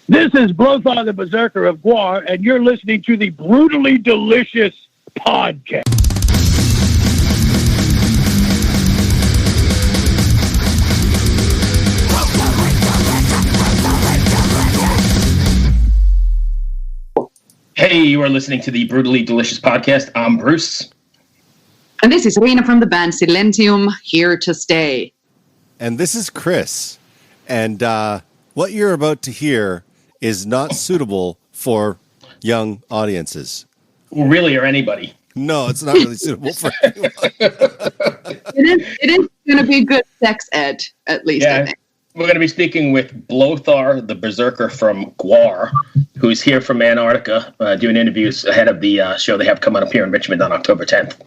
This is Blothar the Berserker of Gwar, and you're listening to the Brutally Delicious Podcast. Hey, you are listening to the Brutally Delicious Podcast. I'm Bruce. And this is Rena from the band Silentium, here to stay. And this is Chris. And what you're about to hear is not suitable for young audiences. Really, or anybody? No, it's not really suitable for anyone. It is going to be good sex ed, at least, I think. We're going to be speaking with Blothar the Berserker from Gwar, who's here from Antarctica, doing interviews ahead of the show they have coming up here in Richmond on October 10th.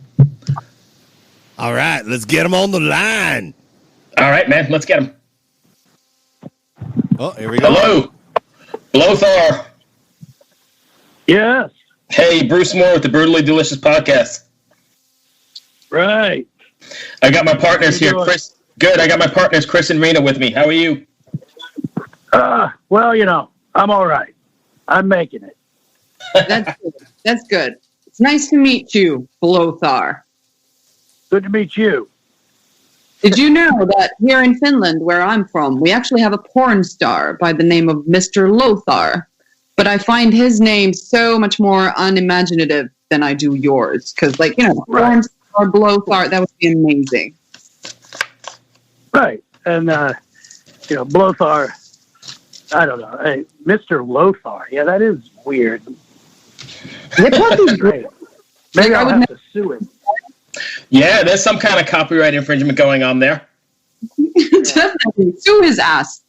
All right, let's get him on the line. All right, man, let's get him. Oh, here we go. Hello, Blothar. Yes. Hey, Bruce Moore with the Brutally Delicious Podcast. Right. I got my partners here, Chris. Good. I got my partners, Chris and Rena, with me. How are you? Well, you know, I'm all right. I'm making it. That's good. That's good. It's nice to meet you, Blothar. Good to meet you. Did you know that here in Finland, where I'm from, we actually have a porn star by the name of Mr. Lothar? But I find his name so much more unimaginative than I do yours. Because, like, you know, porn star Blothar, that would be amazing. Right. And, you know, Blothar, I don't know. Hey, Mr. Lothar. Yeah, that is weird. Maybe I'll have to sue him. Yeah, there's some kind of copyright infringement going on there. Definitely. Sue his ass.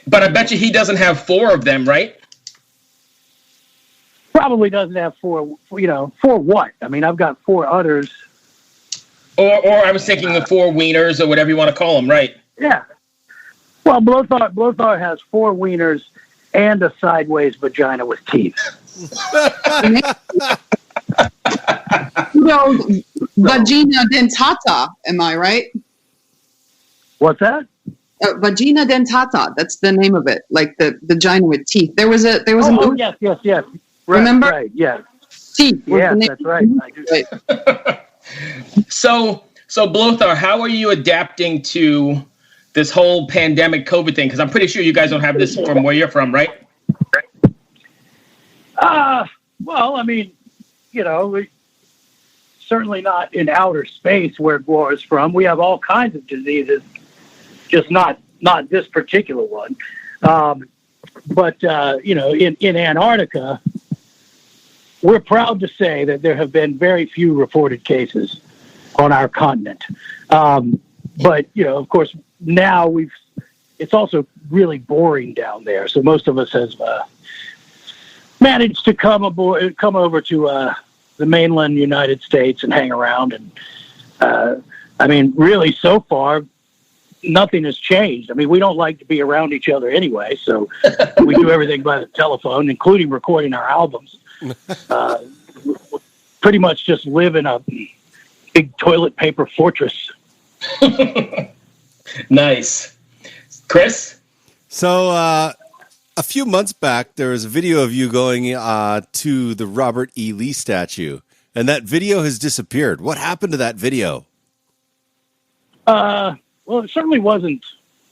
But I bet you he doesn't have 4 of them, right? Probably doesn't have 4, you know, 4 what? I mean, I've got 4 others. Or I was thinking the 4 wieners or whatever you want to call them, right? Yeah. Well, Blothar has 4 wieners and a sideways vagina with teeth. You know, vagina dentata, am I right? What's that? Vagina dentata, that's the name of it, like the vagina with teeth. There was a movie. Yes. Right, Remember? Right, yes. Teeth. Yes, that's right. So Blothar, how are you adapting to this whole pandemic COVID thing? Because I'm pretty sure you guys don't have this from where you're from, right? Well, I mean, you know, certainly not in outer space where Gwar is from. We have all kinds of diseases, just not this particular one. But you know, in Antarctica, we're proud to say that there have been very few reported cases on our continent. But, you know, of course, now it's also really boring down there. So most of us have managed to come over to the mainland United States and hang around. And I mean, really, so far, nothing has changed. I mean, we don't like to be around each other anyway, so we do everything by the telephone, including recording our albums. Pretty much just live in a big toilet paper fortress. Nice. Chris? So, a few months back, there was a video of you going to the Robert E. Lee statue, and that video has disappeared. What happened to that video? Well, it certainly wasn't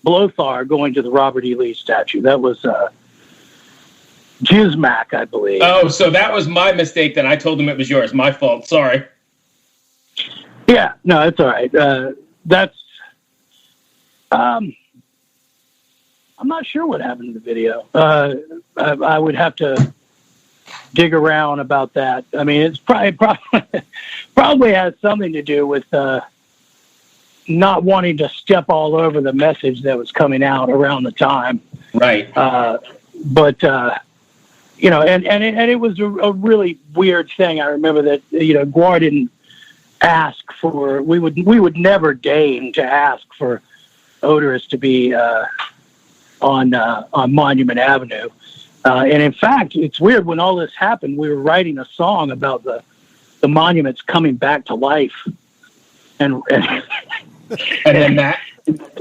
Blothar going to the Robert E. Lee statue. That was Gizmac, I believe. Oh, so that was my mistake then. I told him it was yours. My fault. Sorry. Yeah, no, it's all right. That's... I'm not sure what happened to the video. I would have to dig around about that. I mean, it's probably has something to do with not wanting to step all over the message that was coming out around the time. Right. But you know, and it was a really weird thing. I remember that, you know, Gwar didn't ask for. We would never deign to ask for Odorous to be on Monument Avenue. And in fact, it's weird, when all this happened, we were writing a song about the monuments coming back to life. And then that.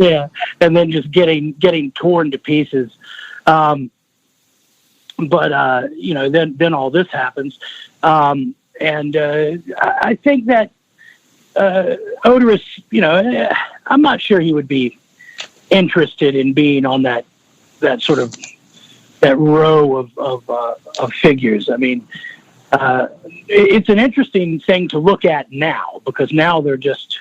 Yeah. And then just getting torn to pieces. but then all this happens, and I think that Odorous, I'm not sure he would be interested in being on that sort of that row of figures. I mean, it's an interesting thing to look at now, because now they're just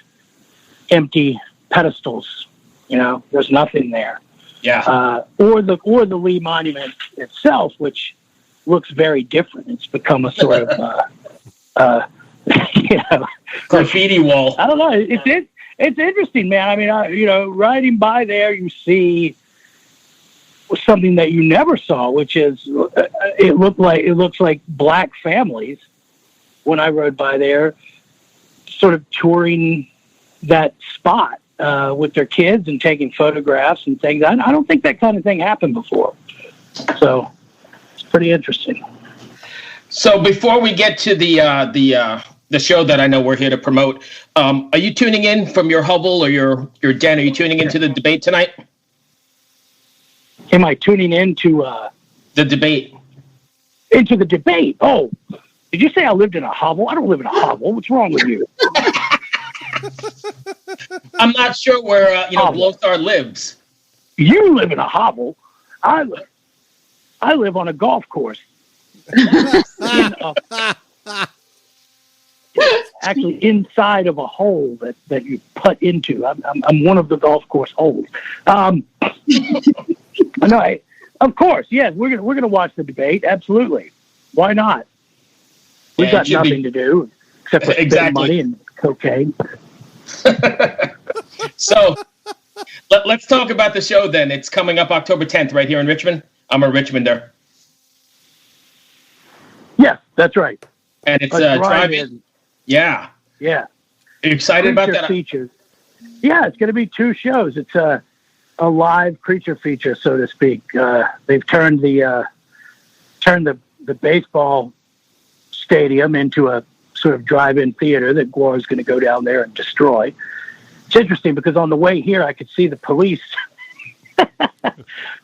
empty pedestals. There's nothing there. Yeah. Or the Lee Monument itself, which looks very different. It's become a sort of graffiti wall. I don't know. It's interesting, man. I mean, riding by there, you see something that you never saw, which is it looks like black families. When I rode by there, sort of touring that spot with their kids and taking photographs and things. I don't think that kind of thing happened before, so it's pretty interesting. So before we get to the show that I know we're here to promote, are you tuning in from your hovel or your den? Are you tuning into the debate tonight? Am I tuning into the debate? Into the debate? Oh, did you say I lived in a hovel? I don't live in a hovel. What's wrong with you? I'm not sure where Blothar lives. You live in a hovel. I live on a golf course. Actually, inside of a hole that you putt into. I'm one of the golf course holes. No, of course, yes. We're gonna watch the debate. Absolutely. Why not? We've got nothing to do except for spend money and cocaine. So let's talk about the show then. It's coming up October 10th right here in Richmond. I'm a Richmonder. Yes, that's right. And it's drive-in. Yeah. Yeah. Are you excited about that? Features. Yeah, it's going to be 2 shows. It's a live creature feature, so to speak. They've turned the baseball stadium into a sort of drive-in theater that Gwar is going to go down there and destroy. It's interesting because on the way here, I could see the police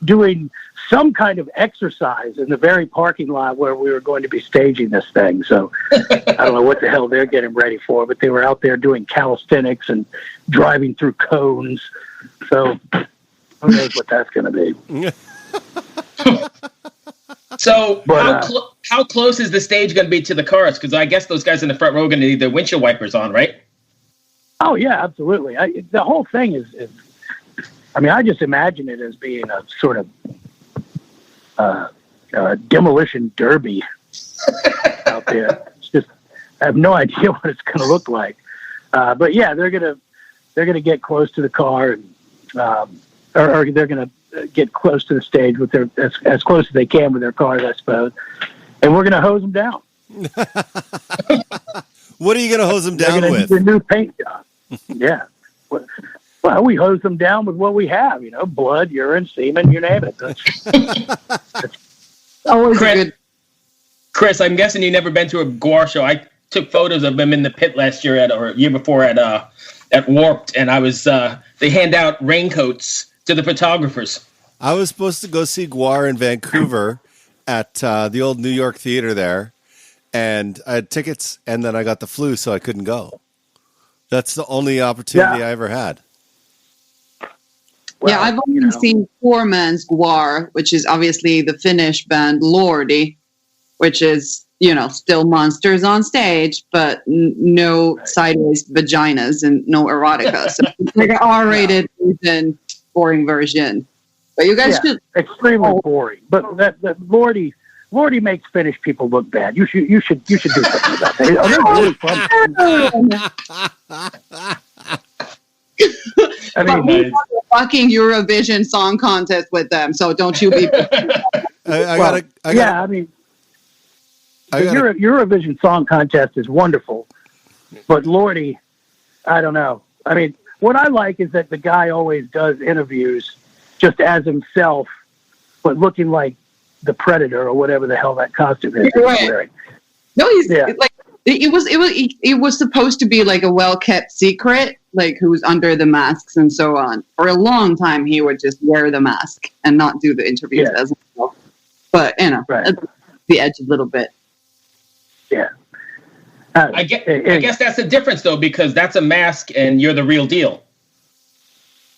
doing some kind of exercise in the very parking lot where we were going to be staging this thing. So I don't know what the hell they're getting ready for, but they were out there doing calisthenics and driving through cones. So who knows what that's going to be. So how close is the stage going to be to the cars? Because I guess those guys in the front row are going to need their windshield wipers on, right? Oh, yeah, absolutely. The whole thing is, I mean, I just imagine it as being a sort of demolition derby out there. It's just, I have no idea what it's going to look like. But yeah, they're gonna get close to the car, and or they're gonna get close to the stage with their as close as they can with their cars, I suppose. And we're gonna hose them down. What are you gonna hose them down with? The new paint job. Yeah. Well, we hose them down with what we have, blood, urine, semen, you name it. That's always good. Chris, I'm guessing you've never been to a Gwar show. I took photos of them in the pit last year or year before at Warped, and I was they hand out raincoats to the photographers. I was supposed to go see Gwar in Vancouver at the old New York Theater there, and I had tickets, and then I got the flu, so I couldn't go. That's the only opportunity I ever had. Well, I've only seen Poor Man's Gwar, which is obviously the Finnish band Lordi, which is, still monsters on stage, but no sideways vaginas and no erotica. So it's like an R-rated version, boring version. But you guys should... Extremely boring. But that Lordi makes Finnish people look bad. You should do something about that. They're really fun. I mean, we won the fucking Eurovision Song Contest with them, so don't you be... The Eurovision Song Contest is wonderful, but Lordi, I don't know. I mean, what I like is that the guy always does interviews just as himself, but looking like the Predator or whatever the hell that costume is. Right. No, it was supposed to be like a well-kept secret, like who's under the masks and so on. For a long time, he would just wear the mask and not do the interviews as well. but Right. the edge a little bit. Yeah. I guess that's the difference, though, because that's a mask and you're the real deal.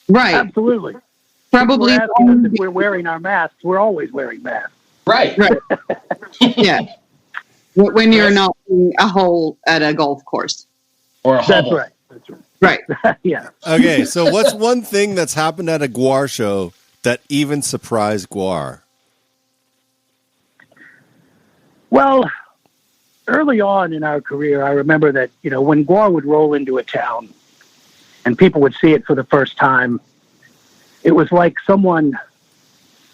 Right. Absolutely. Probably. People are asking us if we're wearing our masks. We're always wearing masks. Right. Right. Yeah. When you're not in a hole at a golf course. Or a That's hovel. right. That's right. Right. Yeah. Okay, so what's one thing that's happened at a Gwar show that even surprised Gwar? Well, early on in our career, I remember that, when Gwar would roll into a town and people would see it for the first time, it was like someone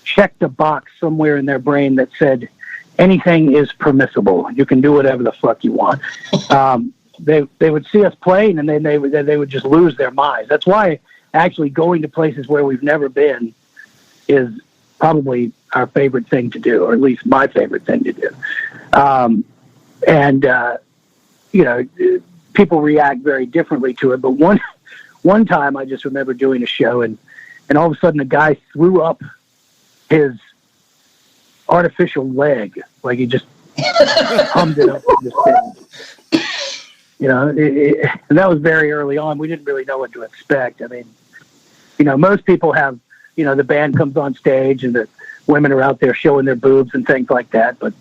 checked a box somewhere in their brain that said, anything is permissible. You can do whatever the fuck you want. They would see us playing and then they would just lose their minds. That's why actually going to places where we've never been is probably our favorite thing to do, or at least my favorite thing to do. People react very differently to it. But one time I just remember doing a show and all of a sudden a guy threw up his artificial leg, like he just hummed it up on the stage. And that was very early on. We didn't really know what to expect. I mean, most people have, the band comes on stage and the women are out there showing their boobs and things like that. But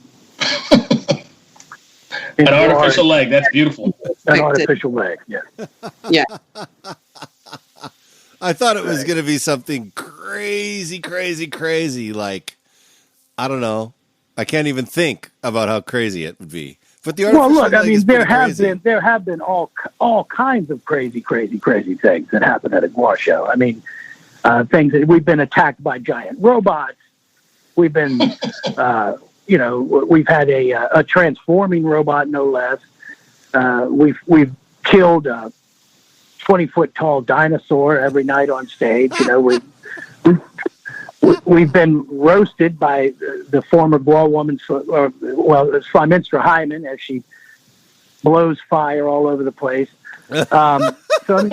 an artificial leg, that's beautiful. An artificial leg, yeah. Yeah. I thought it was going to be something crazy, like, I don't know. I can't even think about how crazy it would be. But the artificial leg is there crazy. have been all kinds of crazy things that happen at a Gwar show. I mean, things that we've been attacked by giant robots. We've been, we've had a transforming robot, no less. We've killed a 20-foot tall dinosaur every night on stage. We've been roasted by the former Gwar woman, Slimenstra Hyman, as she blows fire all over the place. So I mean,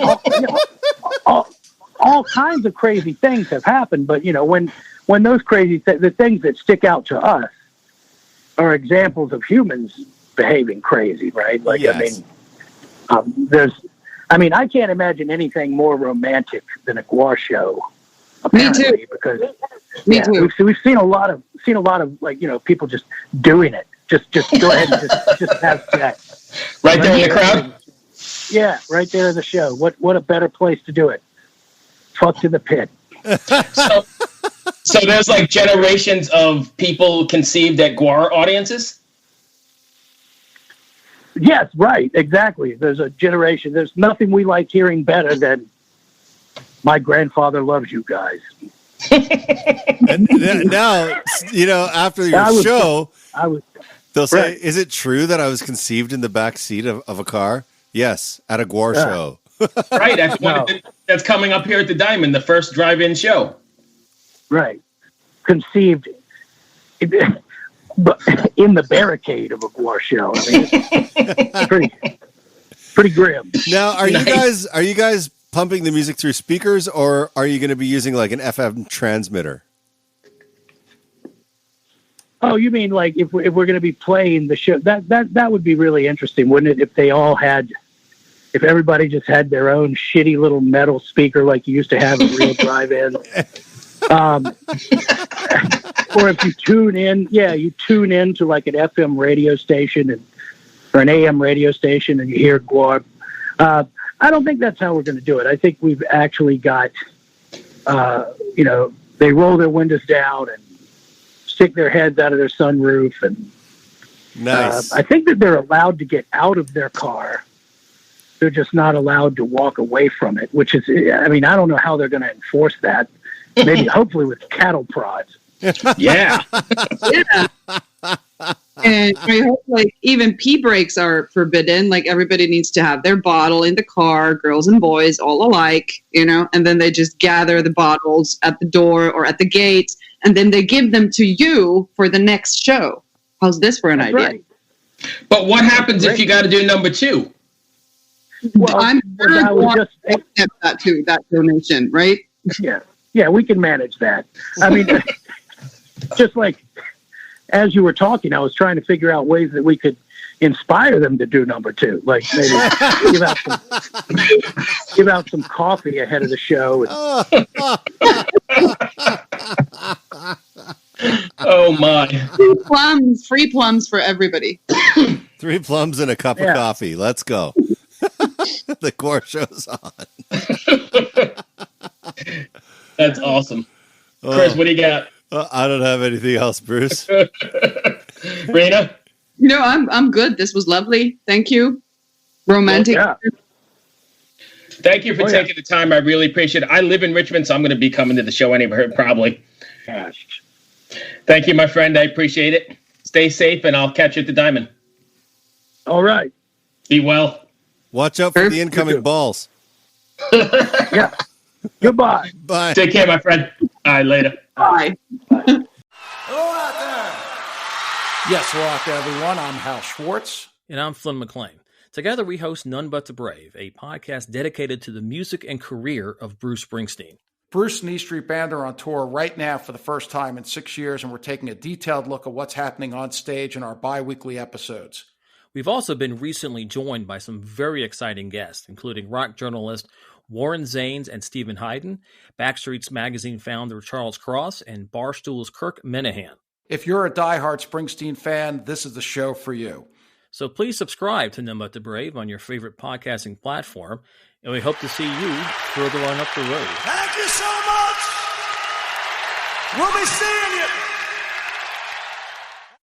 all kinds of crazy things have happened. But when those the things that stick out to us are examples of humans behaving crazy, right? Like, yes. I can't imagine anything more romantic than a Gwar show. Me too. Because Me too. we've seen a lot of people just doing it. Just go ahead and just have sex. Right there in the crowd. Yeah, right there in the show. What a better place to do it? Fuck to the pit. So there's like generations of people conceived at Gwar audiences? Yes, right, exactly. There's a generation. There's nothing we like hearing better than "My grandfather loves you guys." And now, after your show, they'll say, right. "Is it true that I was conceived in the back seat of a car?" Yes, at a Gwar show. Right, that's coming up here at the Diamond, the first drive-in show. Right, conceived, but in the barricade of a Gwar show. I mean, it's pretty grim. Now, are you guys pumping the music through speakers, or are you going to be using like an FM transmitter? Oh, you mean like if we're going to be playing the show? That would be really interesting, wouldn't it? If everybody just had their own shitty little metal speaker like you used to have at Real Drive-In. Or if you tune in to like an FM radio station or an AM radio station and you hear Gwar. I don't think that's how we're going to do it. I think we've actually got, they roll their windows down and stick their heads out of their sunroof. And nice. I think that they're allowed to get out of their car. They're just not allowed to walk away from it, which is, I don't know how they're going to enforce that. Maybe, hopefully with cattle prods. Yeah. Yeah. And I hope even pee breaks are forbidden. Like everybody needs to have their bottle in the car, girls and boys all alike, and then they just gather the bottles at the door or at the gate, and then they give them to you for the next show. How's this for an idea? Right. But what happens if you got to do number 2? Well, I'm sure I would just accept that donation, right? Yeah, we can manage that. I mean, just like as you were talking, I was trying to figure out ways that we could inspire them to do number 2. Like maybe give out some coffee ahead of the show. Oh my! Free plums for everybody. 3 plums and a cup of coffee. Let's go. The Gwar show's on. That's awesome. Chris, what do you got? I don't have anything else, Bruce. Raina? No, I'm good. This was lovely. Thank you. Romantic. Well, yeah. Thank you for taking the time. I really appreciate it. I live in Richmond, so I'm going to be coming to the show anyway, probably. Yes. Thank you, my friend. I appreciate it. Stay safe, and I'll catch you at the Diamond. All right. Be well. Watch out for the incoming balls. Yeah. Goodbye. Bye. Take care, my friend. All right, later. Bye. Hello out there. Yes, hello out there, everyone. I'm Hal Schwartz. And I'm Flynn McLean. Together we host None But the Brave, a podcast dedicated to the music and career of Bruce Springsteen. Bruce and E Street Band are on tour right now for the first time in 6 years, and we're taking a detailed look at what's happening on stage in our bi-weekly episodes. We've also been recently joined by some very exciting guests, including rock journalist Warren Zanes and Stephen Hayden, Backstreet's Magazine founder Charles Cross, and Barstool's Kirk Minahan. If you're a diehard Springsteen fan, this is the show for you. So please subscribe to None But the Brave on your favorite podcasting platform, and we hope to see you further on up the road. Thank you so much. We'll be seeing you.